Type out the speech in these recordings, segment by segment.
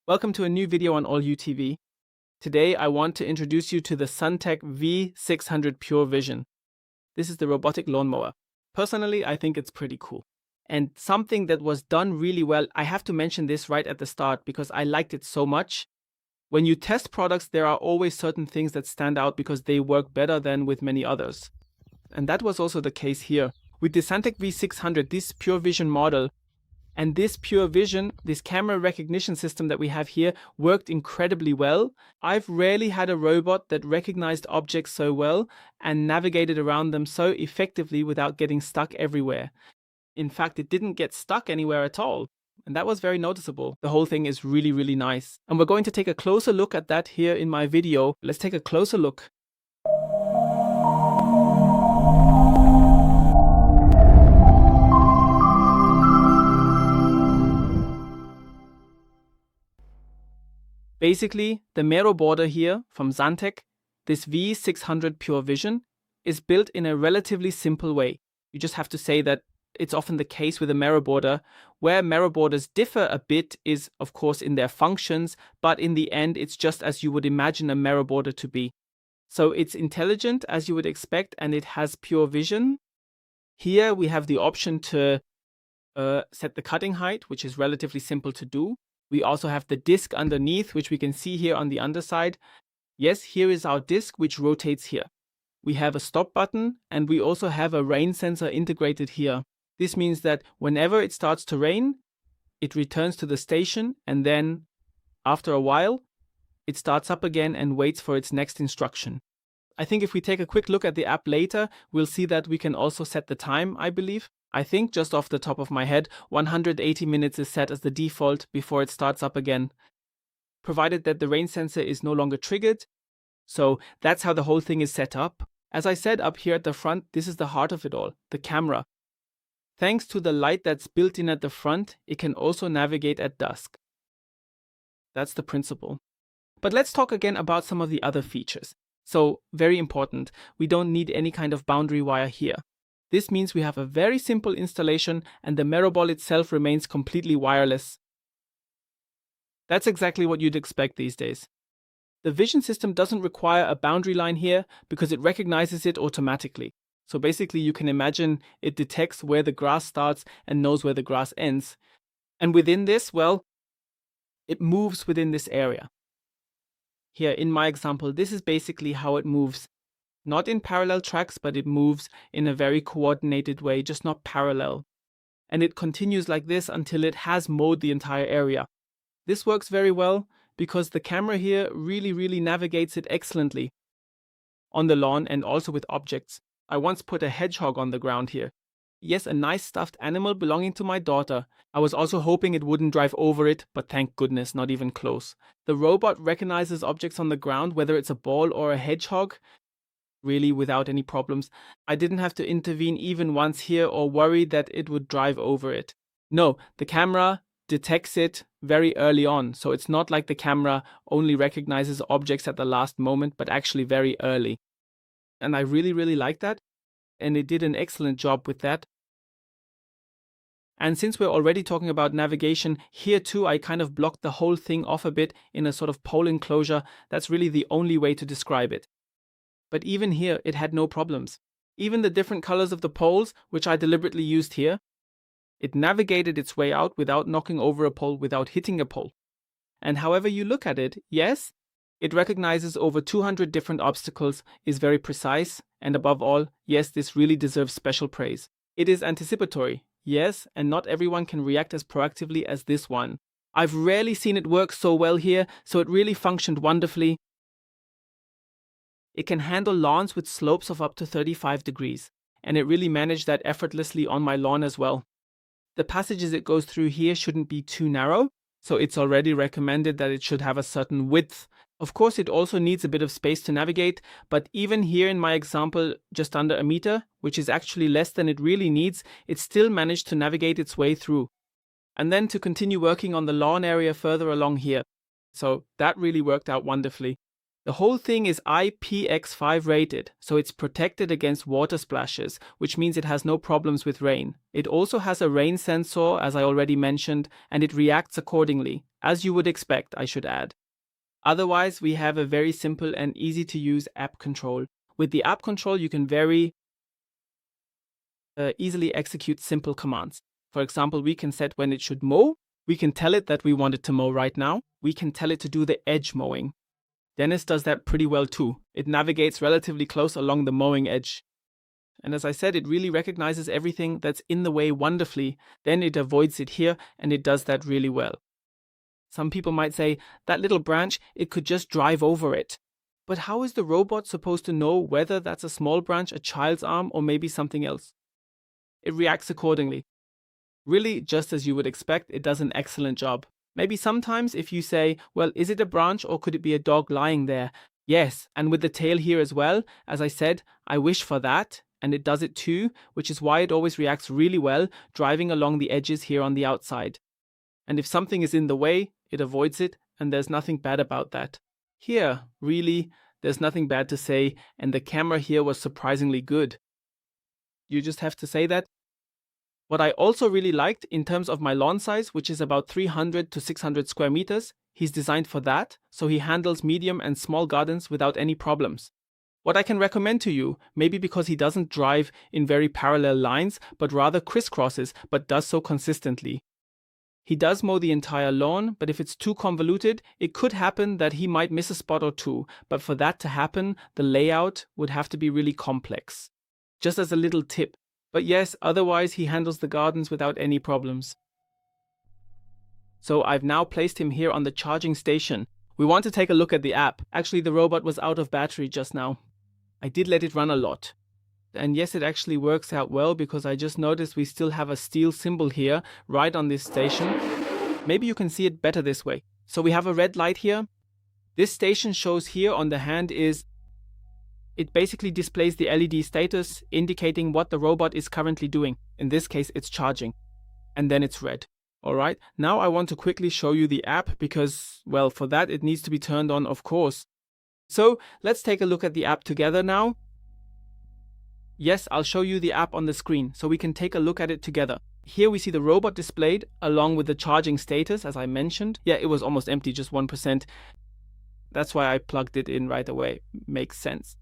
Welcome to a new video on AlHuTV. Today I want to introduce you to the Suntek V600 Pure Vision. This is the robotic lawnmower. Personally, I think it's pretty cool. And something that was done really well, I have to mention this right at the start because I liked it so much. When you test products, there are always certain things that stand out because they work better than with many others. And that was also the case here. With the Suntek V600, this Pure Vision model, and this Pure Vision, this camera recognition system that we have here, worked incredibly well. I've rarely had a robot that recognized objects so well and navigated around them so effectively without getting stuck everywhere. In fact, it didn't get stuck anywhere at all. And that was very noticeable. The whole thing is really, really nice. And we're going to take a closer look at that here in my video. Let's take a closer look. Basically, the Mero border here from Suntek, this V600 Pure Vision, is built in a relatively simple way. You just have to say that it's often the case with a Mero border. Where Mero borders differ a bit is, of course, in their functions, but in the end, it's just as you would imagine a Mero border to be. So it's intelligent, as you would expect, and it has pure vision. Here we have the option to set the cutting height, which is relatively simple to do. We also have the disc underneath, which we can see here on the underside. Yes, here is our disc, which rotates here. We have a stop button, and we also have a rain sensor integrated here. This means that whenever it starts to rain, it returns to the station, and then after a while, it starts up again and waits for its next instruction. I think if we take a quick look at the app later, we'll see that we can also set the time, I believe. I think, just off the top of my head, 180 minutes is set as the default before it starts up again, provided that the rain sensor is no longer triggered. So that's how the whole thing is set up. As I said, up here at the front, this is the heart of it all, the camera. Thanks to the light that's built in at the front, it can also navigate at dusk. That's the principle. But let's talk again about some of the other features. So, very important, we don't need any kind of boundary wire here. This means we have a very simple installation and the Mero ball itself remains completely wireless. That's exactly what you'd expect these days. The vision system doesn't require a boundary line here because it recognizes it automatically. So basically you can imagine it detects where the grass starts and knows where the grass ends. And within this, well, it moves within this area. Here in my example, this is basically how it moves. Not in parallel tracks, but it moves in a very coordinated way, just not parallel. And it continues like this until it has mowed the entire area. This works very well because the camera here really navigates it excellently on the lawn and also with objects. I once put a hedgehog on the ground here. Yes, a nice stuffed animal belonging to my daughter. I was also hoping it wouldn't drive over it, but thank goodness, not even close. The robot recognizes objects on the ground, whether it's a ball or a hedgehog, really without any problems. I didn't have to intervene even once here or worry that it would drive over it. No, the camera detects it very early on, so it's not like the camera only recognizes objects at the last moment, but actually very early. And I really like that, and it did an excellent job with that. And since we're already talking about navigation, here too I kind of blocked the whole thing off a bit in a sort of pole enclosure. That's really the only way to describe it. But even here, it had no problems. Even the different colors of the poles, which I deliberately used here, it navigated its way out without knocking over a pole, without hitting a pole. And however you look at it, yes, it recognizes over 200 different obstacles, is very precise, and above all, yes, this really deserves special praise. It is anticipatory, yes, and not everyone can react as proactively as this one. I've rarely seen it work so well here, so it really functioned wonderfully. It can handle lawns with slopes of up to 35 degrees, and it really managed that effortlessly on my lawn as well. The passages it goes through here shouldn't be too narrow, so it's already recommended that it should have a certain width. Of course, it also needs a bit of space to navigate, but even here in my example, just under a meter, which is actually less than it really needs, it still managed to navigate its way through. And then to continue working on the lawn area further along here. So that really worked out wonderfully. The whole thing is IPX5 rated, so it's protected against water splashes, which means it has no problems with rain. It also has a rain sensor, as I already mentioned, and it reacts accordingly. as you would expect, I should add. Otherwise, we have a very simple and easy to use app control. With the app control, you can very easily execute simple commands. For example, we can set when it should mow. We can tell it that we want it to mow right now. We can tell it to do the edge mowing. Dennis does that pretty well too. It navigates relatively close along the mowing edge. And as I said, it really recognizes everything that's in the way wonderfully. Then it avoids it here, and it does that really well. Some people might say, that little branch, it could just drive over it. But how is the robot supposed to know whether that's a small branch, a child's arm, or maybe something else? It reacts accordingly. Really, just as you would expect, it does an excellent job. Maybe sometimes if you say, well, is it a branch or could it be a dog lying there? Yes, and with the tail here as well, as I said, I wish for that, and it does it too, which is why it always reacts really well, driving along the edges here on the outside. And if something is in the way, it avoids it, and there's nothing bad about that. Here, really, there's nothing bad to say, and the camera here was surprisingly good. You just have to say that. What I also really liked in terms of my lawn size, which is about 300 to 600 square meters, he's designed for that, so he handles medium and small gardens without any problems. What I can recommend to you, maybe because he doesn't drive in very parallel lines, but rather crisscrosses, but does so consistently. He does mow the entire lawn, but if it's too convoluted, it could happen that he might miss a spot or two, but for that to happen, the layout would have to be really complex. Just as a little tip. But yes, otherwise he handles the gardens without any problems. So I've now placed him here on the charging station. We want to take a look at the app. Actually, the robot was out of battery just now. I did let it run a lot. And yes, it actually works out well because I just noticed we still have a steel symbol here right on this station. Maybe you can see it better this way. So we have a red light here. This station shows here on the hand it basically displays the LED status indicating what the robot is currently doing. In this case, it's charging. And then it's red. Alright, now I want to quickly show you the app because, well, for that it needs to be turned on, of course. So let's take a look at the app together now. Yes, I'll show you the app on the screen so we can take a look at it together. Here we see the robot displayed along with the charging status, as I mentioned. Yeah, it was almost empty, just 1%. That's why I plugged it in right away. Makes sense.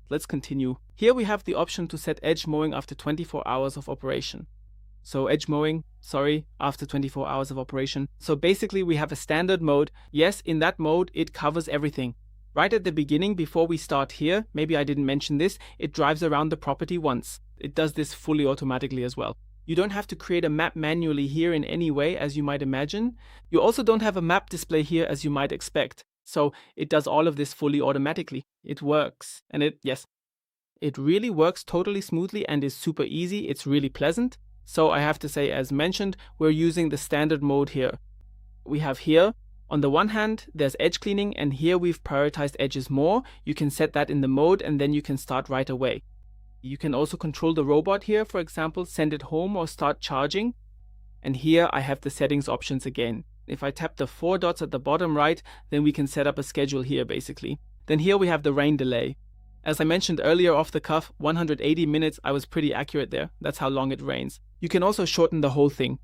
Let's continue. Here we have the option to set edge mowing after 24 hours of operation. So edge mowing, after 24 hours of operation. So basically we have a standard mode. Yes, in that mode, it covers everything. Right at the beginning, before we start here, maybe I didn't mention this, it drives around the property once. It does this fully automatically as well. You don't have to create a map manually here in any way, as you might imagine. You also don't have a map display here, as you might expect. So it does all of this fully automatically. It works. And it really works totally smoothly and is super easy. It's really pleasant. So I have to say, as mentioned, we're using the standard mode here. We have here, on the one hand, there's edge cleaning, and here we've prioritized edges more. You can set that in the mode and then you can start right away. You can also control the robot here, for example, send it home or start charging. And here I have the settings options again. If I tap the 4 dots at the bottom right, then we can set up a schedule here basically. Then here we have the rain delay. As I mentioned earlier off the cuff, 180 minutes, I was pretty accurate there. That's how long it rains. You can also shorten the whole thing.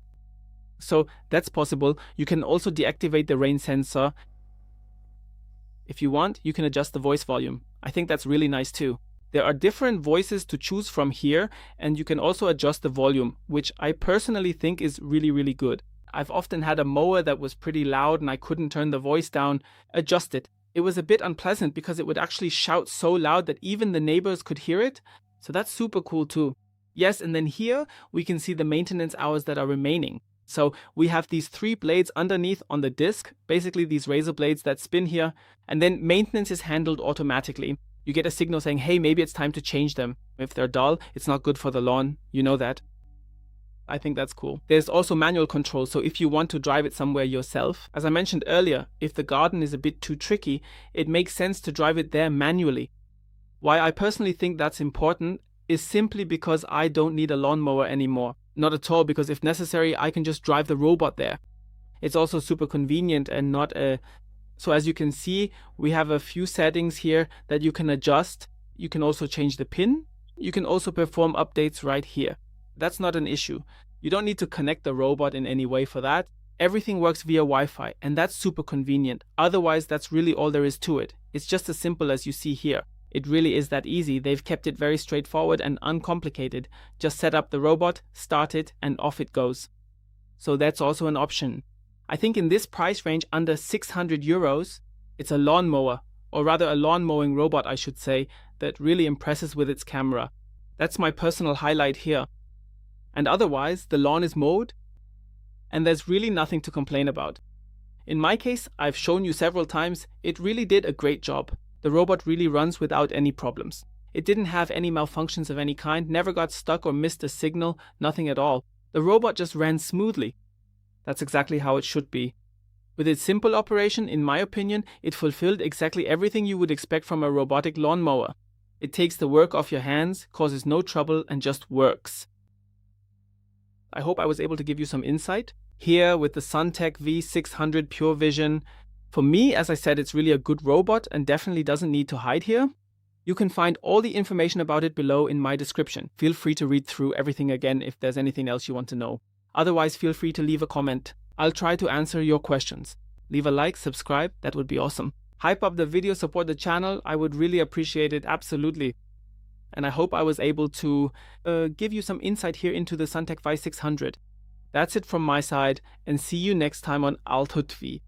So that's possible. You can also deactivate the rain sensor. If you want, you can adjust the voice volume. I think that's really nice too. There are different voices to choose from here, and you can also adjust the volume, which I personally think is really, really good. I've often had a mower that was pretty loud and I couldn't turn the voice down. Adjust it. It was a bit unpleasant because it would actually shout so loud that even the neighbors could hear it. So that's super cool too. Yes, and then here we can see the maintenance hours that are remaining. So we have these 3 blades underneath on the disc, basically these razor blades that spin here, and then maintenance is handled automatically. You get a signal saying, hey, maybe it's time to change them. If they're dull, it's not good for the lawn. You know that. I think that's cool. There's also manual control, so if you want to drive it somewhere yourself. As I mentioned earlier, if the garden is a bit too tricky, it makes sense to drive it there manually. Why I personally think that's important is simply because I don't need a lawnmower anymore. Not at all, because if necessary, I can just drive the robot there. It's also super convenient and not a... So as you can see, we have a few settings here that you can adjust. You can also change the pin. You can also perform updates right here. That's not an issue. You don't need to connect the robot in any way for that. Everything works via Wi-Fi, and that's super convenient. Otherwise, that's really all there is to it. It's just as simple as you see here. It really is that easy. They've kept it very straightforward and uncomplicated. Just set up the robot, start it, and off it goes. So that's also an option. I think in this price range under 600 euros, it's a lawnmower, or rather a lawn mowing robot, I should say, that really impresses with its camera. That's my personal highlight here. And otherwise, the lawn is mowed, and there's really nothing to complain about. In my case, I've shown you several times, it really did a great job. The robot really runs without any problems. It didn't have any malfunctions of any kind, never got stuck or missed a signal, nothing at all. The robot just ran smoothly. That's exactly how it should be. With its simple operation, in my opinion, it fulfilled exactly everything you would expect from a robotic lawnmower. It takes the work off your hands, causes no trouble, and just works. I hope I was able to give you some insight. Here with the Suntek V600 Pure Vision, for me, as I said, it's really a good robot and definitely doesn't need to hide here. You can find all the information about it below in my description. Feel free to read through everything again if there's anything else you want to know. Otherwise, feel free to leave a comment. I'll try to answer your questions. Leave a like, subscribe, that would be awesome. Hype up the video, support the channel, I would really appreciate it, absolutely. And I hope I was able to give you some insight here into the Suntek V600. That's it from my side, and see you next time on AlHuTV.